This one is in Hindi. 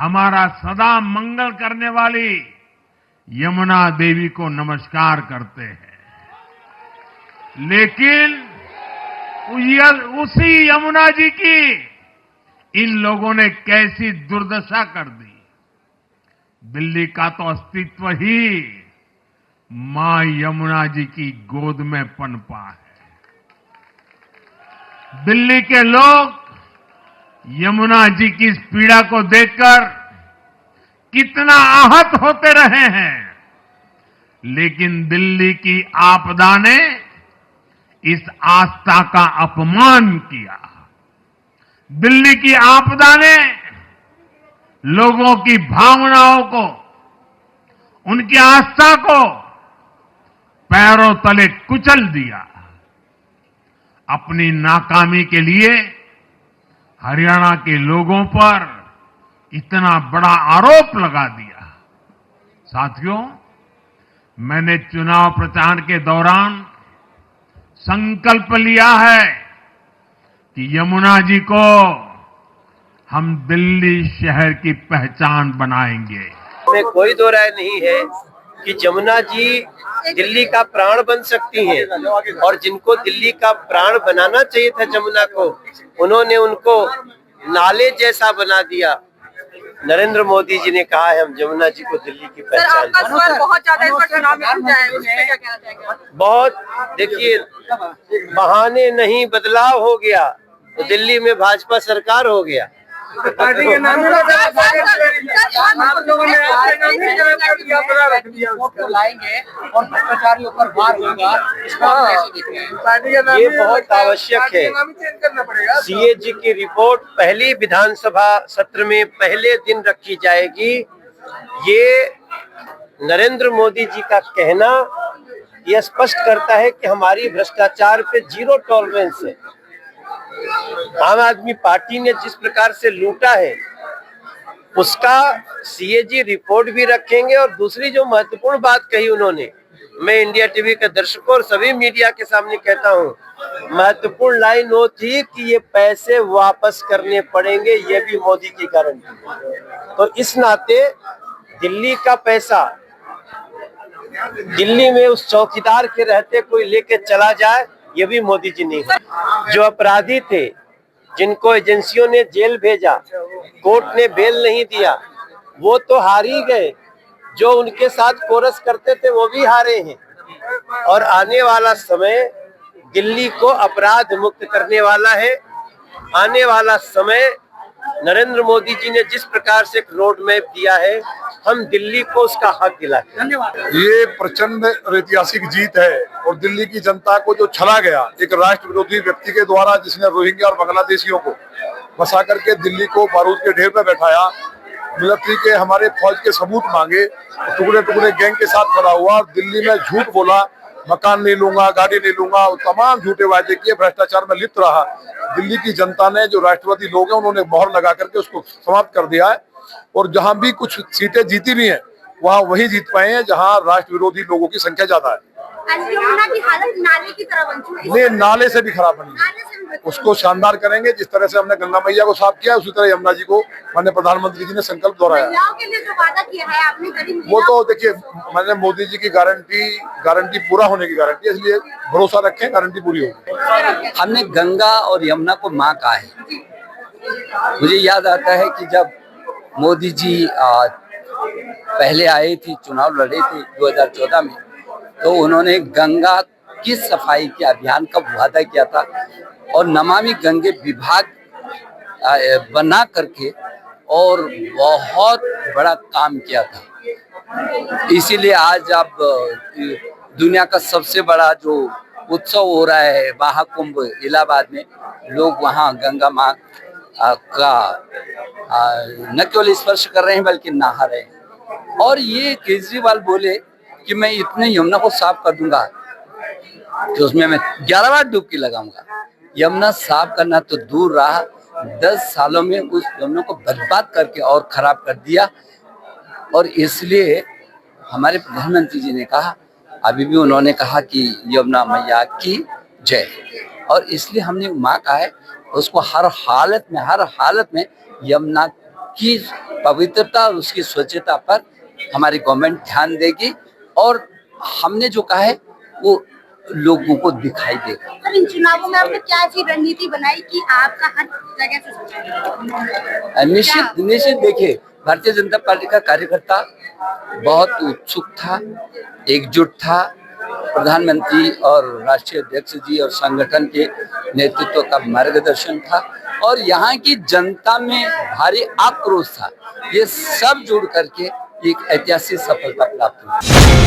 हमारा सदा मंगल करने वाली यमुना देवी को नमस्कार करते हैं। लेकिन उसी यमुना जी की इन लोगों ने कैसी दुर्दशा कर दी। दिल्ली का तो अस्तित्व ही मां यमुना जी की गोद में पनपा है। दिल्ली के लोग यमुना जी की इस पीड़ा को देखकर कितना आहत होते रहे हैं, लेकिन दिल्ली की आपदा ने इस आस्था का अपमान किया। दिल्ली की आपदा ने लोगों की भावनाओं को, उनकी आस्था को पैरों तले कुचल दिया। अपनी नाकामी के लिए हरियाणा के लोगों पर इतना बड़ा आरोप लगा दिया। साथियों, मैंने चुनाव प्रचार के दौरान संकल्प लिया है कि यमुना जी को हम दिल्ली शहर की पहचान बनाएंगे। में कोई दो राय नहीं है कि यमुना जी दिल्ली का प्राण बन सकती हैं, और जिनको दिल्ली का प्राण बनाना चाहिए था यमुना को, उन्होंने उनको नाले जैसा बना दिया। नरेंद्र मोदी जी ने कहा है हम यमुना जी को दिल्ली की पहचान। बहुत ज्यादा इस बार चुनाव में क्या कहना चाहेंगे? बहुत, देखिए, बहाने नहीं बदलाव हो गया तो दिल्ली में भाजपा सरकार हो गया। पार्टी के नाम आप लोगों ने लाएंगे और भ्रष्टाचारियों पर वार होगा, ये बहुत आवश्यक है। सीएजी की रिपोर्ट पहली विधानसभा सत्र में पहले दिन रखी जाएगी। ये नरेंद्र मोदी जी का कहना यह स्पष्ट करता है कि हमारी भ्रष्टाचार पे जीरो टॉलरेंस है। आम आदमी पार्टी ने जिस प्रकार से लूटा है उसका सीएजी रिपोर्ट भी रखेंगे। और दूसरी जो महत्वपूर्ण बात कही उन्होंने, मैं इंडिया टीवी के दर्शकों और सभी मीडिया के सामने कहता हूं, महत्वपूर्ण लाइन वो थी कि ये पैसे वापस करने पड़ेंगे, ये भी मोदी की गारंटी। तो इस नाते दिल्ली का पैसा दिल्ली में उस चौकीदार के रहते कोई लेके चला जाए, ये भी मोदी जी नहीं। जो अपराधी थे, जिनको एजेंसियों ने जेल भेजा, कोर्ट ने बेल नहीं दिया, वो तो हार ही गए। जो उनके साथ कोरस करते थे वो भी हारे हैं। और आने वाला समय दिल्ली को अपराध मुक्त करने वाला है। आने वाला समय नरेंद्र मोदी जी ने जिस प्रकार से एक रोड मैप दिया है, हम दिल्ली को उसका हक दिलाते। धन्यवाद। ये प्रचंड ऐतिहासिक जीत है और दिल्ली की जनता को जो छला गया एक राष्ट्र विरोधी व्यक्ति के द्वारा, जिसने रोहिंग्या और बांग्लादेशियों को फंसा करके दिल्ली को बारूद के ढेर पर बैठाया, मिलिट्री के हमारे फौज के सबूत मांगे, टुकड़े टुकड़े गैंग के साथ खड़ा हुआ और दिल्ली में झूठ बोला, मकान नहीं लूंगा, गाड़ी नहीं लूंगा, तमाम झूठे वायदे किए, भ्रष्टाचार में लिप्त रहा। दिल्ली की जनता ने, जो राष्ट्रवादी लोग हैं, उन्होंने मोहर लगा करके उसको समाप्त कर दिया है। और जहां भी कुछ सीटें जीती भी हैं, वहां वही जीत पाए हैं जहां राष्ट्र विरोधी लोगों की संख्या ज्यादा है। यमुना की हालत नाले की तरह बन चुकी है। नहीं, नाले से भी खराब बनी है। उसको शानदार करेंगे। जिस तरह से हमने गंगा मैया को साफ किया, उसी तरह यमुना जी को माननीय प्रधानमंत्री जी ने संकल्प दोहराया। महिलाओं के लिए जो वादा किया है आपने, वो तो देखिए, मैंने मोदी जी की गारंटी पूरा होने की गारंटी, इसलिए भरोसा रखें, गारंटी पूरी होगी। हमने गंगा और यमुना को माँ कहा है। मुझे याद आता है कि जब मोदी जी पहले आए थे, चुनाव लड़े थे 2014 में, तो उन्होंने गंगा की सफाई के अभियान का वादा किया था और नमामि गंगे विभाग बना करके और बहुत बड़ा काम किया था। इसीलिए आज अब दुनिया का सबसे बड़ा जो उत्सव हो रहा है महाकुंभ इलाहाबाद में, लोग वहाँ गंगा माँ का न केवल स्पर्श कर रहे हैं बल्कि नहा रहे हैं। और ये केजरीवाल बोले कि मैं इतने यमुना को साफ कर दूंगा कि उसमें मैं 11 बार डुबकी लगाऊंगा। यमुना साफ करना तो दूर रहा, 10 सालों में उस यमुना को बर्बाद करके और खराब कर दिया। और इसलिए हमारे प्रधानमंत्री जी ने कहा, अभी भी उन्होंने कहा कि यमुना मैया की जय, और इसलिए हमने माँ कहा है उसको हर हालत में यमुना की पवित्रता और उसकी स्वच्छता पर हमारी गवर्नमेंट ध्यान देगी और हमने जो कहा है वो लोगों को दिखाई देगा। सर, इन चुनावों में आपने क्या ऐसी रणनीति बनाई कि आपका हर जगह से सोचा? निश्चित देखिए, भारतीय जनता पार्टी का कार्यकर्ता बहुत उत्सुक था, एकजुट था। प्रधानमंत्री और राष्ट्रीय अध्यक्ष जी और संगठन के नेतृत्व का मार्गदर्शन था और यहाँ की जनता में भारी आक्रोश था। ये सब जुड़ करके एक ऐतिहासिक सफलता प्राप्त हुई।